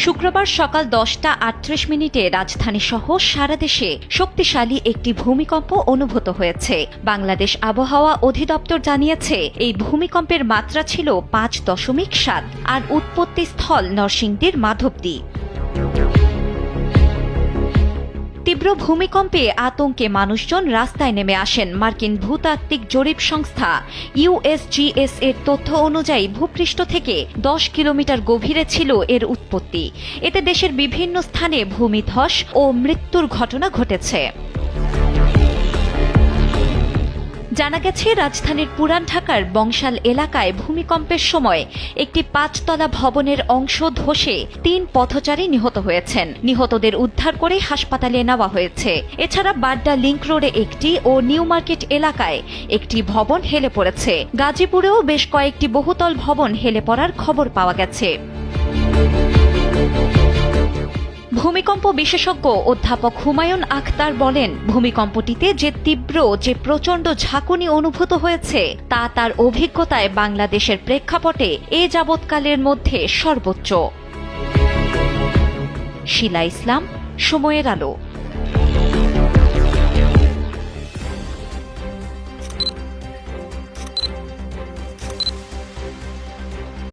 শুক্রবার সকাল 10:38 রাজধানী সহ সারা দেশে শক্তিশালী একটি ভূমিকম্প অনুভূত হয়েছে। বাংলাদেশ আবহাওয়া অধিদপ্তর জানিয়েছে এই ভূমিকম্পের মাত্রা ছিল 5.7 আর উৎপত্তি স্থল নরসিংদীর মাধবদী। তীব্র ভূমিকম্পে আতঙ্কে মানুষজন রাস্তায় নেমে আসেন। মার্কিন ভূতাত্ত্বিক জরিপ সংস্থা USGS এর তথ্য অনুযায়ী ভূপৃষ্ঠ থেকে 10 কিলোমিটার গভীরে ছিল এর উৎপত্তি। এতে দেশের বিভিন্ন স্থানে ভূমিধস ও মৃত্যুর ঘটনা ঘটেছে। জানা গেছে, রাজধানীর পুরান ঢাকার বংশাল এলাকায় ভূমিকম্পের সময় একটি 5তলা ভবনের অংশ ধসে 3 পথচারী নিহত হয়েছেন। নিহতদের উদ্ধার করে হাসপাতালে নেওয়া হয়েছে। এছাড়া বাড্ডা লিংক রোডে একটি ও নিউ মার্কেট এলাকায় একটি ভবন হেলে পড়েছে। গাজীপুরেও বেশ কয়েকটি বহুতল ভবন হেলে পড়ার খবর পাওয়া গেছে। ভূমিকম্প বিশেষজ্ঞ অধ্যাপক হুমায়ুন আখতার বলেন, ভূমিকম্পটিতে যে তীব্র প্রচণ্ড ঝাঁকুনি অনুভূত হয়েছে তা তার অভিজ্ঞতায় বাংলাদেশের প্রেক্ষাপটে এ যাবৎকালের মধ্যে সর্বোচ্চ। শিলা ইসলাম, সময়ের আলো।